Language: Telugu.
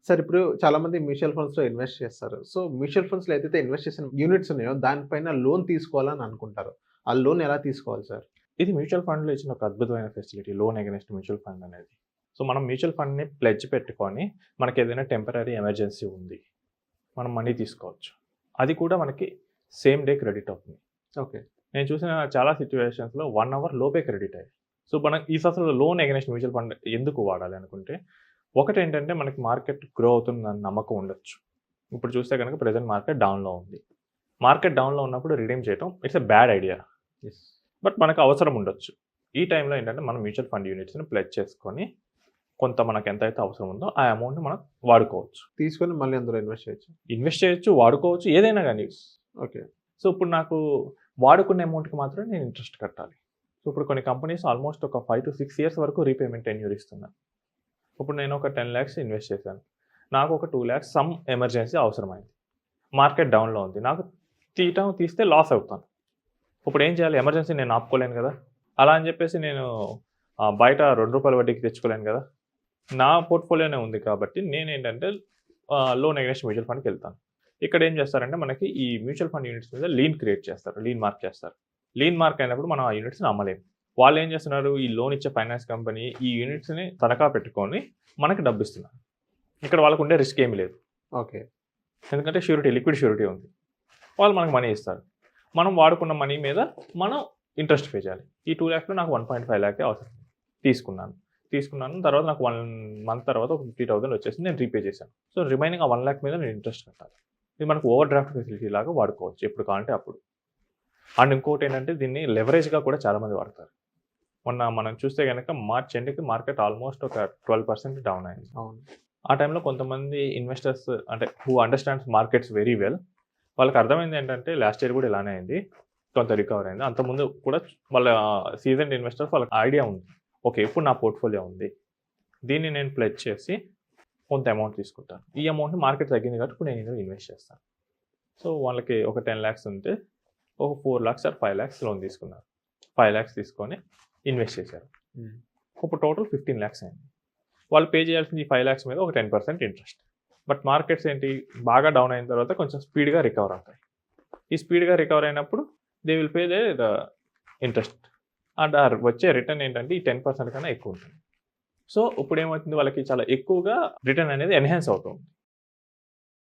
సార్ ఇప్పుడు చాలామంది మ్యూచువల్ ఫండ్స్‌లో ఇన్వెస్ట్ చేస్తారు. సో, మ్యూచువల్ ఫండ్స్‌లో ఏదైతే ఇన్వెస్ట్ చేసిన యూనిట్స్ ఉన్నాయో దానిపైన లోన్ తీసుకోవాలని అనుకుంటారు. ఆ లోన్ ఎలా తీసుకోవాలి సార్? ఇది మ్యూచువల్ ఫండ్‌లో ఇచ్చిన ఒక అద్భుతమైన facility loan against mutual fund అనేది. సో, మనం మ్యూచువల్ ఫండ్‌ని ప్లెడ్జ్ పెట్టుకొని మనకేదైనా టెంపరరీ ఎమర్జెన్సీ ఉంది. మనం మనీ తీసుకోవచ్చు. అది కూడా మనకి సేమ్ డే క్రెడిట్ అవుతుంది. ఓకే. నేను చూసిన చాలా సిట్యుయేషన్స్‌లో 1 అవర్ లోపే క్రెడిట్ అయ్యాయి. సో, మనం అసలు లోన్ అగైన్స్ట్ మ్యూచువల్ ఫండ్ ఎందుకు వాడాలి అనుకుంటే, ఒకటేంటంటే మనకి మార్కెట్ గ్రో అవుతుందని నమ్మకం ఉండొచ్చు. ఇప్పుడు చూస్తే గనుక ప్రెజెంట్ మార్కెట్ డౌన్‌లో ఉంది. మార్కెట్ డౌన్‌లో ఉన్నప్పుడు రిడీమ్ చేయటం it's a bad idea. Yes. But మనకు అవసరం ఉండొచ్చు. ఈ టైంలో ఏంటంటే మనం మ్యూచువల్ ఫండ్ యూనిట్స్‌ని ప్లెడ్జ్ చేసుకొని కొంత మనకు ఎంతైతే అవసరం ఉందో ఆ అమౌంట్‌ని మనం వాడుకోవచ్చు. తీసుకొని మళ్ళీ అందులో ఇన్వెస్ట్ చేయొచ్చు. ఇన్వెస్ట్ చేయొచ్చు, వాడుకోవచ్చు, ఏదైనా గానీ. ఓకే. సో, ఇప్పుడు నాకు వాడుకున్న అమౌంట్‌కి మాత్రమే నేను ఇంట్రెస్ట్ కట్టాలి. సో, ఇప్పుడు కొన్ని కంపెనీస్ ఆల్మోస్ట్ ఒక 5-6 ఇయర్స్ వరకు రీపేమెంట్ టెన్యూర్ ఇస్తున్నాయి. ఇప్పుడు నేను ఒక 10 లాక్స్ ఇన్వెస్ట్ చేశాను. నాకు ఒక 2 లాక్స్ సమ్ ఎమర్జెన్సీ అవసరమైంది. మార్కెట్ డౌన్‌లో ఉంది. నాకు తీస్తే లాస్ అవుతాను. ఇప్పుడు ఏం చేయాలి? ఎమర్జెన్సీ నేను ఆపుకోలేను కదా! అలా అని చెప్పేసి నేను బయట రూ. 2 వడ్డీకి తెచ్చుకోలేను కదా! నా పోర్ట్‌ఫోలియోనే ఉంది కాబట్టి నేనేంటంటే లోన్ అగైన్స్ట్ మ్యూచువల్ ఫండ్‌కెళ్తాను. ఇక్కడ ఏం చేస్తారంటే మనకి ఈ మ్యూచువల్ ఫండ్ యూనిట్స్ మీద లీన్ క్రియేట్ చేస్తారు. లీన్ మార్క్ చేస్తారు. లీన్ మార్క్ అయినప్పుడు మనం ఆ యూనిట్స్‌ని అమ్మలేము. వాళ్ళు ఏం చేస్తున్నారు? ఈ లోన్ ఇచ్చే ఫైనాన్స్ కంపెనీ ఈ యూనిట్స్‌ని తనఖా పెట్టుకొని మనకి డబ్బిస్తున్నారు. ఇక్కడ వాళ్ళకు ఉండే రిస్క్ ఏమీ లేదు. ఓకే. ఎందుకంటే లిక్విడ్ ష్యూరిటీ ఉంది. వాళ్ళు మనకు మనీ ఇస్తారు. మనం వాడుకున్న మనీ మీద మనం ఇంట్రెస్ట్ పే చేయాలి. ఈ 2 లాక్స్‌లో నాకు 1.5 లాక్ అవసరం. తీసుకున్నాను. తర్వాత నాకు 1 మంత్ తర్వాత ఒక 50,000 వచ్చేసింది. నేను రీపే చేశాను. సో, రిమైనింగ్ ఆ 1 లాక్ మీద నేను ఇంట్రెస్ట్ కట్టాలి. ఇది మనకు ఓవర్ డ్రాఫ్ట్ ఫెసిలిటీ లాగా వాడుకోవచ్చు. ఎప్పుడు కావాలంటే అప్పుడు. అండ్ ఇంకోటి ఏంటంటే దీన్ని లెవరేజ్‌గా కూడా చాలామంది వాడతారు. మొన్న మనం చూస్తే గనక మార్చ్ ఎండ్‌కి మార్కెట్ ఆల్మోస్ట్ ఒక 12% డౌన్ అయింది. అవును. ఆ టైంలో కొంతమంది ఇన్వెస్టర్స్ అంటే who understands markets very well వాళ్ళకి అర్థమైంది ఏంటంటే లాస్ట్ ఇయర్ కూడా ఇలానే అయింది. కొంత రికవర్ అయింది. అంతకుముందు కూడా వాళ్ళ సీజన్డ్ ఇన్వెస్టర్స్ వాళ్ళకి ఐడియా ఉంది. ఓకే. ఇప్పుడు నా పోర్ట్‌ఫోలియో ఉంది. దీన్ని నేను ప్లెడ్జ్ చేసి కొంత అమౌంట్ తీసుకుంటాను. ఈ అమౌంట్‌ని మార్కెట్ తగ్గింది కాబట్టి ఇప్పుడు నేను ఇందులో ఇన్వెస్ట్ చేస్తాను. సో, వాళ్ళకి ఒక 10 లాక్స్ ఉంటే ఒక 4 లాక్స్ ఆర్ 5 లాక్స్ లోన్ తీసుకున్నారు. 5 లాక్స్ తీసుకొని ఇన్వెస్ట్ చేశారు. ఇప్పుడు టోటల్ 15 లాక్స్ అయింది. వాళ్ళు పే చేయాల్సింది ఈ 5 లాక్స్ మీద ఒక 10% ఇంట్రెస్ట్. బట్ మార్కెట్స్ ఏంటి బాగా డౌన్ అయిన తర్వాత కొంచెం స్పీడ్‌గా రికవర్ అవుతాయి. ఈ స్పీడ్‌గా రికవర్ అయినప్పుడు they will pay the interest. And వచ్చే రిటర్న్ ఏంటంటే ఈ 10% కన్నా ఎక్కువ ఉంటుంది. సో, ఇప్పుడు ఏమవుతుంది వాళ్ళకి చాలా ఎక్కువగా రిటర్న్ అనేది ఎన్హాన్స్ అవుతుంది.